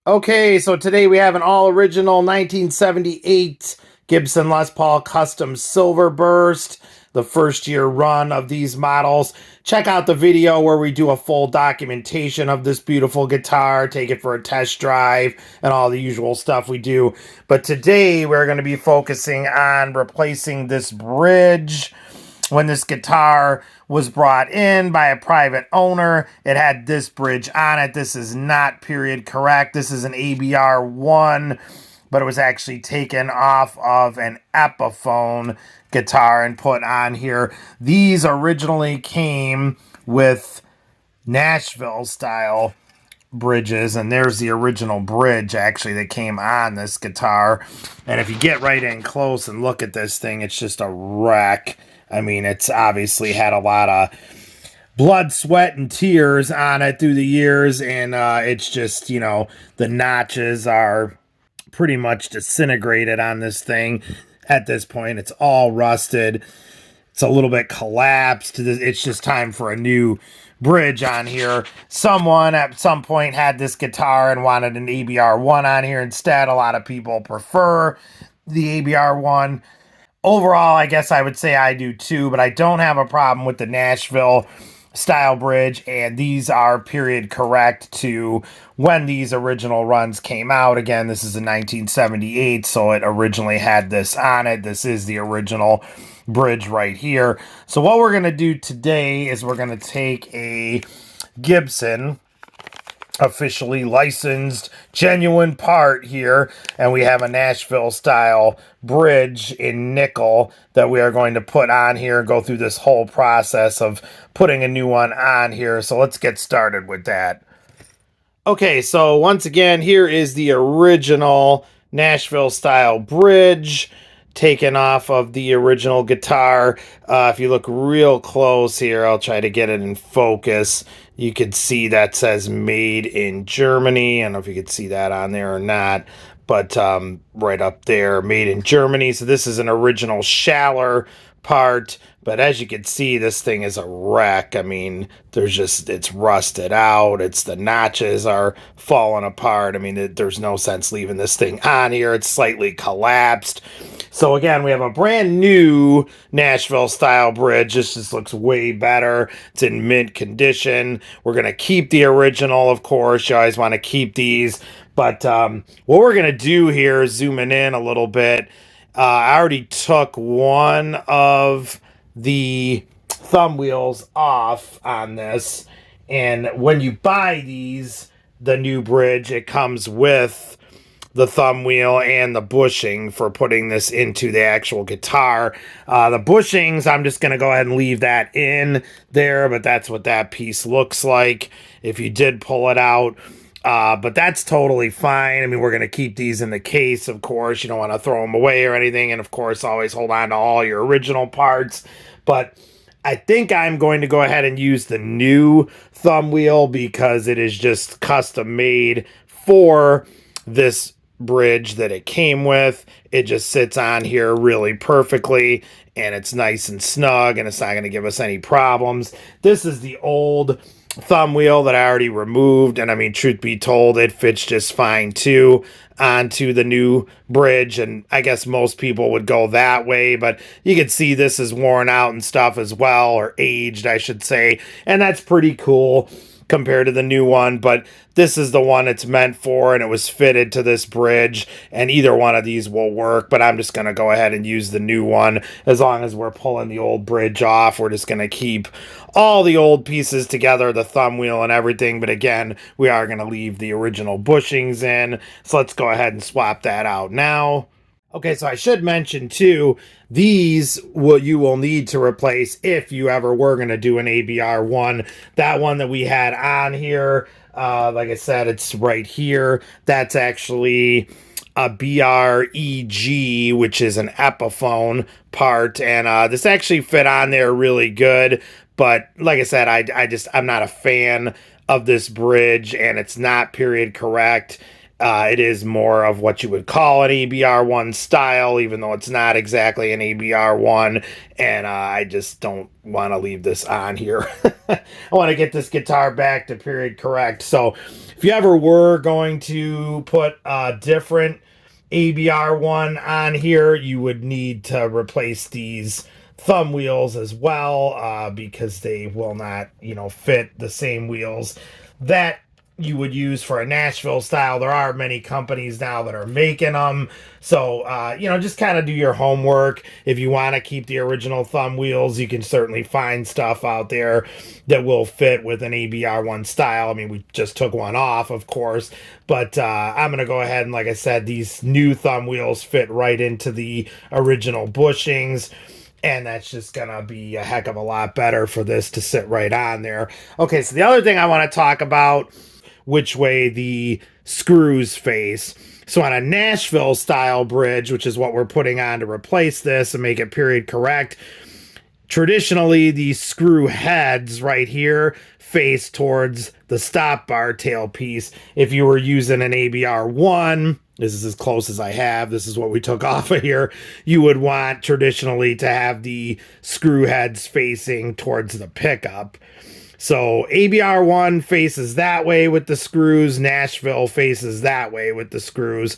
Okay, so today we have an all-original 1978 Gibson Les Paul Custom Silverburst, the first-year run of these models. Check out the video where we do a full documentation of this beautiful guitar, take it for a test drive, and all the usual stuff we do. But today we're going to be focusing on replacing this bridge. When this guitar was brought in by a private owner, it had this bridge on it. This is not period correct. This is an ABR1, but it was actually taken off of an Epiphone guitar and put on here. These originally came with Nashville style bridges, and there's the original bridge actually that came on this guitar. And if you get right in close and look at this thing, it's just a wreck. I mean, it's obviously had a lot of blood, sweat, and tears on it through the years, and it's just, you know, the notches are pretty much disintegrated on this thing at this point. It's all rusted. It's a little bit collapsed. It's just time for a new bridge on here. Someone at some point had this guitar and wanted an ABR1 on here instead. A lot of people prefer the ABR1. Overall, I guess I would say I do too, but I don't have a problem with the Nashville style bridge, and these are period correct to when these original runs came out. Again, this is a 1978, so it originally had this on it. This is the original bridge right here. So what we're going to do today is we're going to take a Gibson officially licensed genuine part here, and we have a Nashville style bridge in nickel that we are going to put on here and go through this whole process of putting a new one on here. So let's get started with that. Okay, so once again, here is the original Nashville style bridge taken off of the original guitar. If you look real close here, I'll try to get it in focus. You can see that says made in Germany. I don't know if you could see that on there or not, but right up there, made in Germany. So this is an original Schaller part, but as you can see, this thing is a wreck. I mean, it's rusted out. The notches are falling apart. I mean, there's no sense leaving this thing on here. It's slightly collapsed. So again, we have a brand new Nashville style bridge. This just looks way better. It's in mint condition. We're going to keep the original, of course. You always want to keep these. But what we're going to do here, zooming in a little bit, I already took one of the thumb wheels off on this. And when you buy the new bridge, it comes with the thumb wheel and the bushing for putting this into the actual guitar. The bushings, I'm just going to go ahead and leave that in there, but that's what that piece looks like if you did pull it out. But that's totally fine. I mean, we're going to keep these in the case, of course. You don't want to throw them away or anything. And, of course, always hold on to all your original parts. But I think I'm going to go ahead and use the new thumb wheel because it is just custom made for this bridge that it came with. It just sits on here really perfectly, and it's nice and snug, and it's not going to give us any problems. This is the old thumb wheel that I already removed, and I mean, truth be told, it fits just fine too onto the new bridge, and I guess most people would go that way, but you can see this is worn out and stuff as well, or aged I should say, and that's pretty cool compared to the new one. But this is the one it's meant for, and it was fitted to this bridge, and either one of these will work, but I'm just going to go ahead and use the new one. As long as we're pulling the old bridge off, we're just going to keep all the old pieces together, the thumb wheel and everything, but again, we are going to leave the original bushings in, so let's go ahead and swap that out now. Okay, so I should mention too, these you will need to replace if you ever were going to do an ABR1. That one that we had on here, like I said, it's right here. That's actually a BREG, which is an Epiphone part, and this actually fit on there really good. But like I said, I'm not a fan of this bridge, and it's not period correct. It is more of what you would call an ABR1 style, even though it's not exactly an ABR1. And I just don't want to leave this on here. I want to get this guitar back to period correct. So if you ever were going to put a different ABR1 on here, you would need to replace these thumb wheels as well, because they will not, fit the same wheels that you would use for a Nashville style. There are many companies now that are making them. So, just kind of do your homework. If you want to keep the original thumb wheels, you can certainly find stuff out there that will fit with an ABR1 style. I mean, we just took one off, of course, but I'm going to go ahead and, like I said, these new thumb wheels fit right into the original bushings. And that's just going to be a heck of a lot better for this to sit right on there. Okay, so the other thing I want to talk about, which way the screws face. So on a Nashville style bridge, which is what we're putting on to replace this and make it period correct, traditionally the screw heads right here face towards the stop bar tailpiece. If you were using an ABR1, this is as close as I have, this is what we took off of here, you would want traditionally to have the screw heads facing towards the pickup. So ABR1 faces that way with the screws. Nashville faces that way with the screws.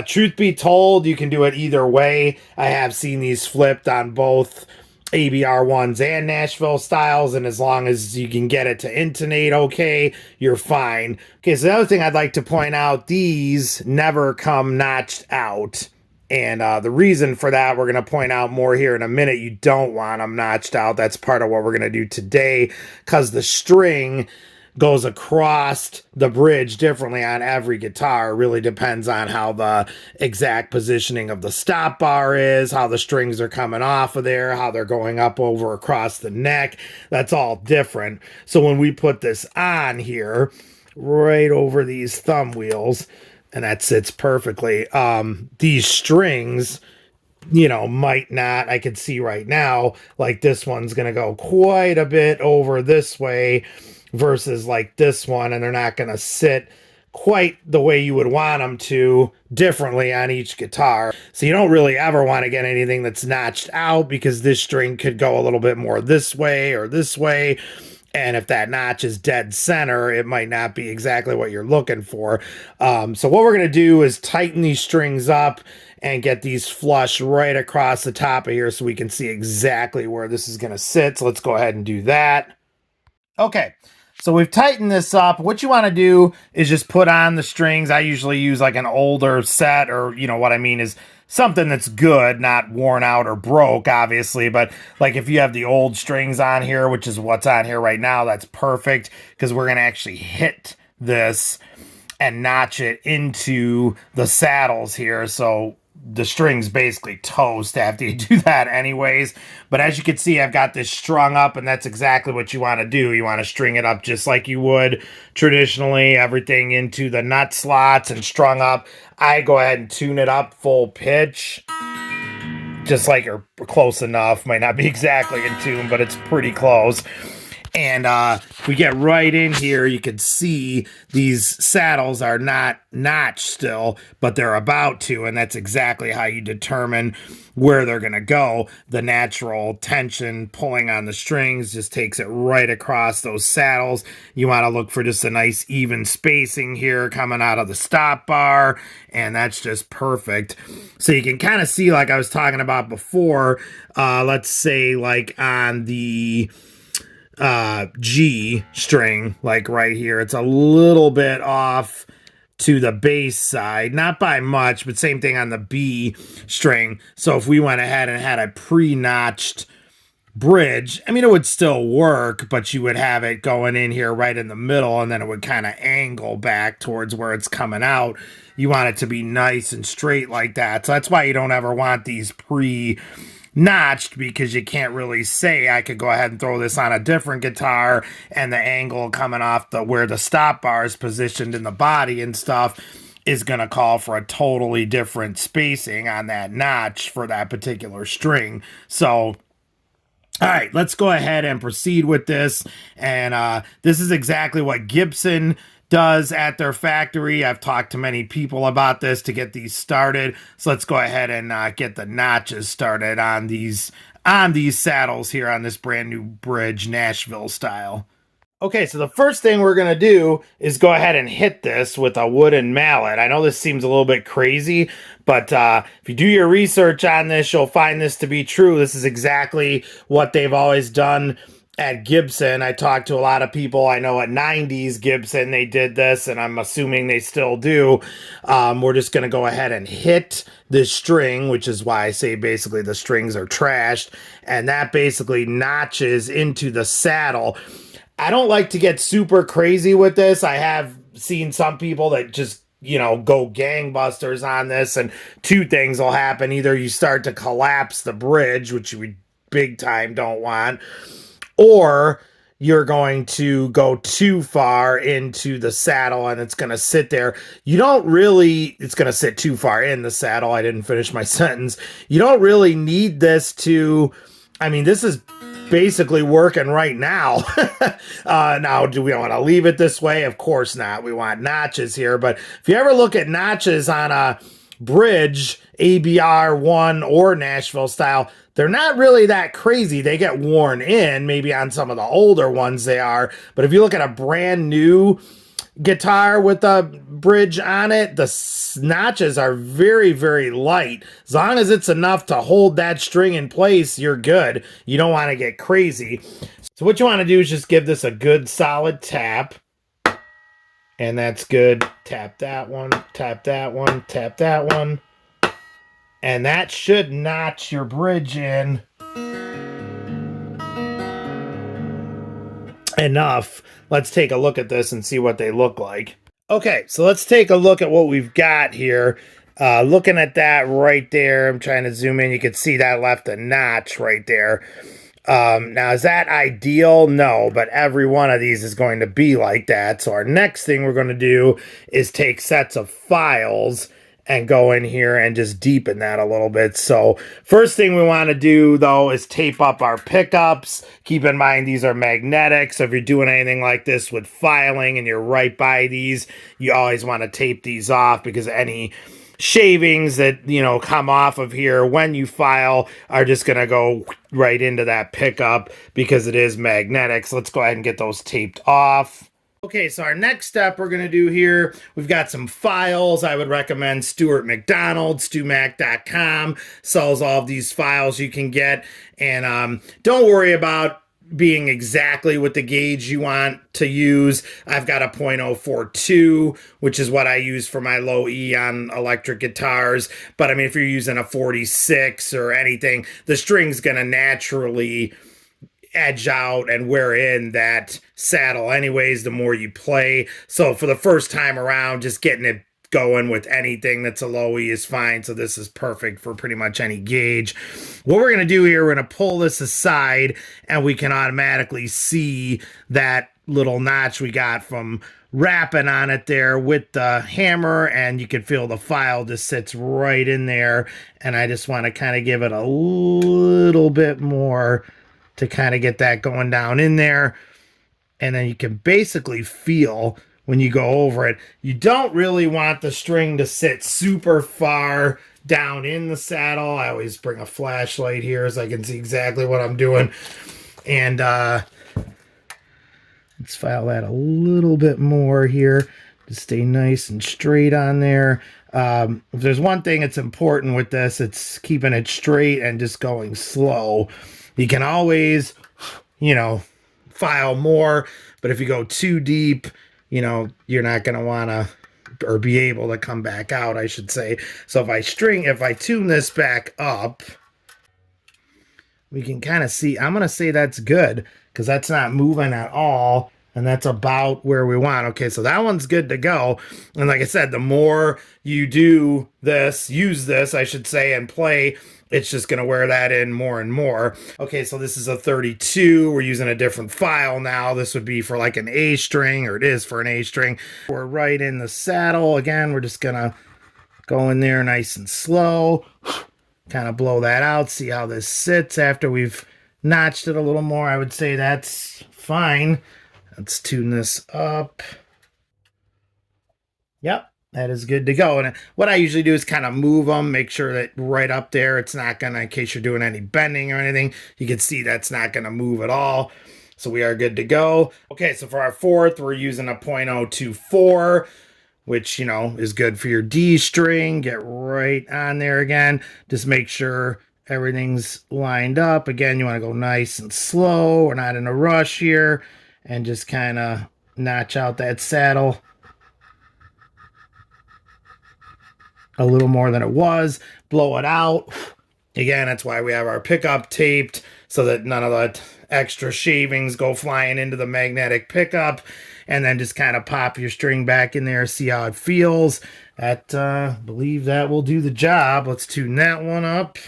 Truth be told, you can do it either way. I have seen these flipped on both ABR1s and Nashville styles, and as long as you can get it to intonate okay, you're fine. Okay, so the other thing I'd like to point out, these never come notched out. And the reason for that, we're going to point out more here in a minute. You don't want them notched out. That's part of what we're going to do today, because the string goes across the bridge differently on every guitar. It really depends on how the exact positioning of the stop bar is, how the strings are coming off of there, how they're going up over across the neck. That's all different. So when we put this on here, right over these thumb wheels, and that sits perfectly. These strings, might not, I could see right now, like this one's going to go quite a bit over this way versus like this one, and they're not going to sit quite the way you would want them to differently on each guitar. So you don't really ever want to get anything that's notched out, because this string could go a little bit more this way or this way. And if that notch is dead center, it might not be exactly what you're looking for. So what we're going to do is tighten these strings up and get these flush right across the top of here so we can see exactly where this is going to sit. So let's go ahead and do that. Okay, so we've tightened this up. What you want to do is just put on the strings. I usually use like an older set, or what I mean is something that's good, not worn out or broke, obviously. But like if you have the old strings on here, which is what's on here right now, that's perfect, because we're going to actually hit this and notch it into the saddles here. So the string's basically toast after you do that anyways. But as you can see, I've got this strung up, and that's exactly what you want to do. You want to string it up just like you would traditionally, everything into the nut slots and strung up. I go ahead and tune it up full pitch, just like you're close enough. Might not be exactly in tune, but it's pretty close. And if we get right in here, you can see these saddles are not notched still, but they're about to, and that's exactly how you determine where they're going to go. The natural tension pulling on the strings just takes it right across those saddles. You want to look for just a nice even spacing here coming out of the stop bar, and that's just perfect. So you can kind of see, like I was talking about before, let's say like on the G string, like right here, it's a little bit off to the bass side, not by much, but same thing on the B string. So if we went ahead and had a pre-notched bridge, I mean, it would still work, but you would have it going in here right in the middle, and then it would kind of angle back towards where it's coming out. You want it to be nice and straight like that. So that's why you don't ever want these notched, because you can't really say I could go ahead and throw this on a different guitar and the angle coming off where the stop bar is positioned in the body and stuff is going to call for a totally different spacing on that notch for that particular string. So all right, let's go ahead and proceed with this. And this is exactly what Gibson does at their factory. I've talked to many people about this to get these started. So let's go ahead and get the notches started on these saddles here on this brand new bridge, Nashville style. Okay, so the first thing we're going to do is go ahead and hit this with a wooden mallet. I know this seems a little bit crazy, but if you do your research on this, you'll find this to be true. This is exactly what they've always done at Gibson. I talked to a lot of people I know at 90s Gibson, they did this, and I'm assuming they still do. We're just going to go ahead and hit this string, which is why I say basically the strings are trashed, and that basically notches into the saddle. I don't like to get super crazy with this. I have seen some people that just, you know, go gangbusters on this, and two things will happen. Either you start to collapse the bridge, which you big time don't want, or you're going to go too far into the saddle and it's going to sit there. You don't really, it's going to sit too far in the saddle. I didn't finish my sentence. You don't really need this to, I mean, this is basically working right now. Now, do we want to leave it this way? Of course not. We want notches here. But if you ever look at notches on a bridge, ABR 1 or Nashville style, they're not really that crazy. They get worn in. Maybe on some of the older ones they are. But if you look at a brand new guitar with a bridge on it, the notches are very, very light. As long as it's enough to hold that string in place, you're good. You don't want to get crazy. So what you want to do is just give this a good solid tap. And that's good. Tap that one, tap that one, tap that one. And that should notch your bridge in enough. Let's take a look at this and see what they look like. Okay, so let's take a look at what we've got here. Looking at that right there, I'm trying to zoom in. You can see that left a notch right there. Now, is that ideal? No, but every one of these is going to be like that. So our next thing we're going to do is take sets of files and go in here and just deepen that a little bit. So first thing we want to do, though, is tape up our pickups. Keep in mind these are magnetic, so if you're doing anything like this with filing and you're right by these, you always want to tape these off, because any shavings that, you know, come off of here when you file are just going to go right into that pickup because it is magnetic. So let's go ahead and get those taped off. Okay, so our next step we're going to do here, we've got some files. I would recommend Stewart MacDonald, stewmac.com, sells all of these files you can get. And don't worry about being exactly what the gauge you want to use. I've got a .042, which is what I use for my low E on electric guitars. But I mean, if you're using a 46 or anything, the string's going to naturally edge out and wear in that saddle anyways the more you play. So for the first time around, just getting it going with anything that's a low E is fine. So this is perfect for pretty much any gauge. What we're going to do here, we're going to pull this aside and we can automatically see that little notch we got from rapping on it there with the hammer, and you can feel the file just sits right in there. And I just want to kind of give it a little bit more to kind of get that going down in there. And then you can basically feel when you go over it, you don't really want the string to sit super far down in the saddle. I always bring a flashlight here so I can see exactly what I'm doing. And let's file that a little bit more here to stay nice and straight on there. If there's one thing that's important with this, it's keeping it straight and just going slow. You can always, you know, file more, but if you go too deep, you know, you're not going to want to, or be able to come back out, I should say. So if I tune this back up, we can kind of see, I'm going to say that's good because that's not moving at all. And that's about where we want. Okay, so that one's good to go. And like I said, the more you do this, use this, I should say, and play, it's just going to wear that in more and more. Okay, so this is a 32. We're using a different file now. This would be for like an A string, or it is for an A string. We're right in the saddle. Again, we're just going to go in there nice and slow. Kind of blow that out. See how this sits after we've notched it a little more. I would say that's fine. Let's tune this up. Yep, that is good to go. And what I usually do is kind of move them, make sure that right up there, it's not gonna, in case you're doing any bending or anything, you can see that's not gonna move at all. So we are good to go. Okay, so for our fourth, we're using a .024, which, is good for your D string. Get right on there again. Just make sure everything's lined up. Again, you want to go nice and slow. We're not in a rush here. And just kind of notch out that saddle a little more than it was. Blow it out. Again, that's why we have our pickup taped, so that none of the extra shavings go flying into the magnetic pickup. And then just kind of pop your string back in there, see how it feels. Believe that will do the job. Let's tune that one up.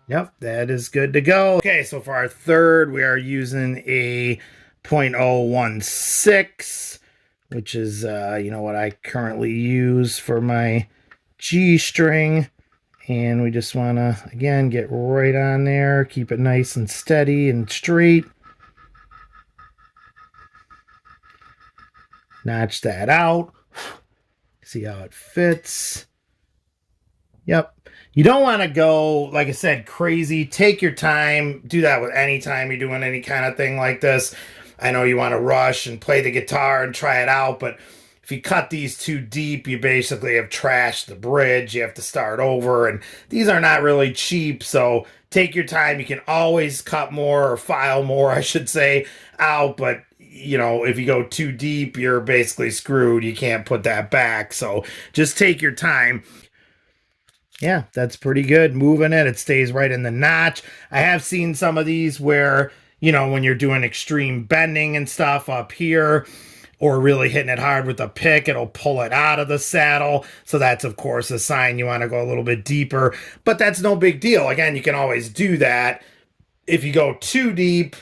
Yep, that is good to go. Okay, so for our third, we are using a .016, which is, what I currently use for my G string. And we just want to, again, get right on there, keep it nice and steady and straight. Notch that out. See how it fits. Yep. You don't want to go, like I said, crazy. Take your time. Do that with any time you're doing any kind of thing like this. I know you want to rush and play the guitar and try it out, but if you cut these too deep, you basically have trashed the bridge. You have to start over, and these are not really cheap, so take your time. You can always cut more, or file more, I should say, out, but if you go too deep, you're basically screwed. You can't put that back, so just take your time. Yeah, that's pretty good. Moving it, it stays right in the notch. I have seen some of these where, when you're doing extreme bending and stuff up here, or really hitting it hard with a pick, it'll pull it out of the saddle. So that's, of course, a sign you want to go a little bit deeper. But that's no big deal. Again, you can always do that. If you go too deep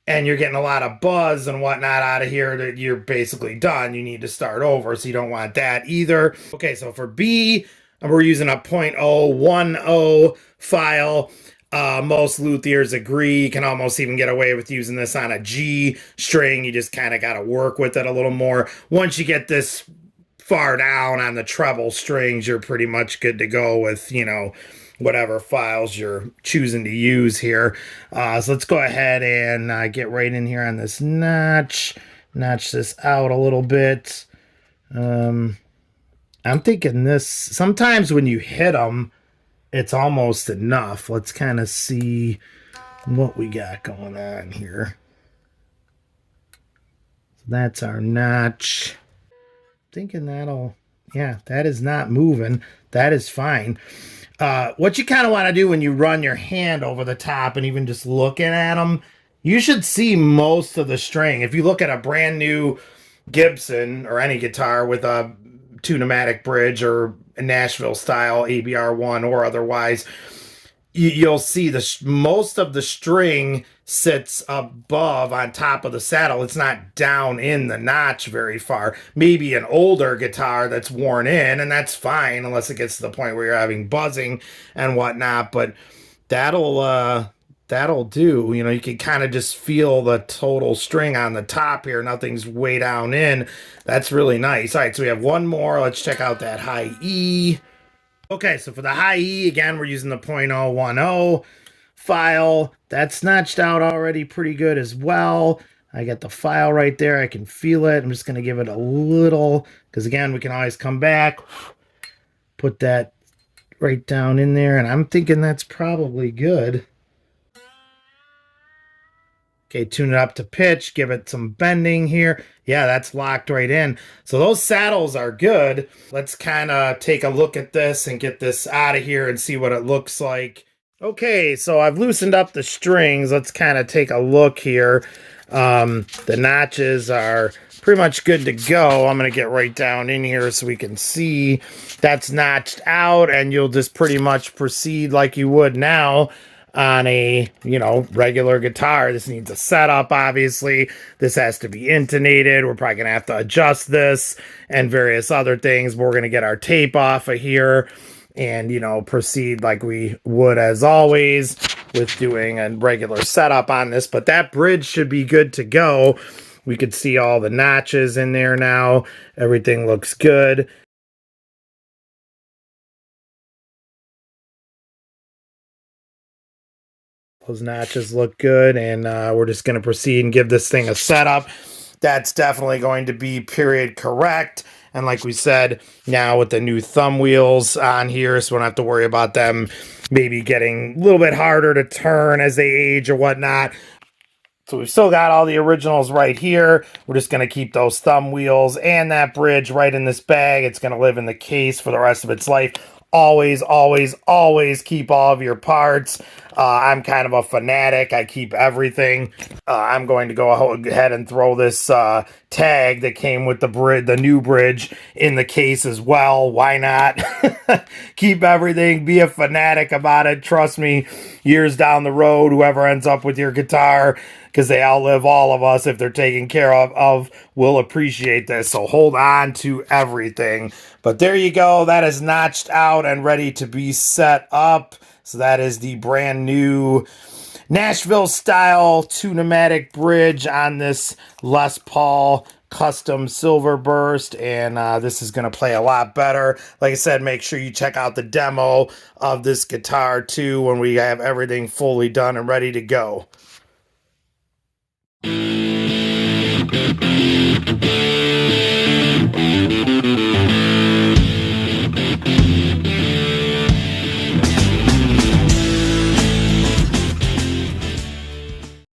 and you're getting a lot of buzz and whatnot out of here, that you're basically done. You need to start over, so you don't want that either. Okay, so for B, we're using a .010 file. Most luthiers agree. You can almost even get away with using this on a G string. You just kind of got to work with it a little more. Once you get this far down on the treble strings, you're pretty much good to go with, whatever files you're choosing to use here. So let's go ahead and get right in here on this notch. Notch this out a little bit. I'm thinking this, sometimes when you hit them, it's almost enough. Let's kind of see what we got going on here. So that's our notch. Thinking that'll, yeah, that is not moving. That is fine. What you kind of want to do when you run your hand over the top and even just looking at them, you should see most of the string. If you look at a brand new Gibson or any guitar with a two-pneumatic bridge or a Nashville style ABR1 or otherwise, you'll see most of the string sits above on top of the saddle. It's not down in the notch very far. Maybe an older guitar that's worn in, and that's fine unless it gets to the point where you're having buzzing and whatnot, but that'll do. You can kind of just feel the total string on the top here. Nothing's way down in. That's really nice. All right, so we have one more. Let's check out that high E. Okay, so for the high E, again, we're using the .010 file. That's notched out already pretty good as well. I got the file right there. I can feel it. I'm just going to give it a little, because again, we can always come back, put that right down in there, and I'm thinking that's probably good. Okay, tune it up to pitch, give it some bending here. Yeah, that's locked right in. So those saddles are good. Let's kind of take a look at this and get this out of here and see what it looks like. Okay, so I've loosened up the strings. Let's kind of take a look here. The notches are pretty much good to go. I'm going to get right down in here so we can see that's notched out, and you'll just pretty much proceed like you would now on a, regular guitar. This needs a setup, obviously. This has to be intonated. We're probably going to have to adjust this and various other things, but we're going to get our tape off of here and, proceed like we would as always with doing a regular setup on this. But that bridge should be good to go. We could see all the notches in there now. Everything looks good. Those notches look good, and we're just going to proceed and give this thing a setup. That's definitely going to be period correct. And like we said, now with the new thumb wheels on here, so we don't have to worry about them maybe getting a little bit harder to turn as they age or whatnot. So we've still got all the originals right here. We're just going to keep those thumb wheels and that bridge right in this bag. It's going to live in the case for the rest of its life. Always, always, always keep all of your parts. I'm kind of a fanatic. I keep everything. I'm going to go ahead and throw this tag that came with the new bridge in the case as well. Why not? Keep everything. Be a fanatic about it. Trust me, years down the road, whoever ends up with your guitar, because they outlive all of us if they're taken care of, will appreciate this. So hold on to everything. But there you go. That is notched out and ready to be set up. So that is the brand new Nashville style 2-pneumatic bridge on this Les Paul Custom Silverburst, and this is going to play a lot better. Like I said, make sure you check out the demo of this guitar too when we have everything fully done and ready to go.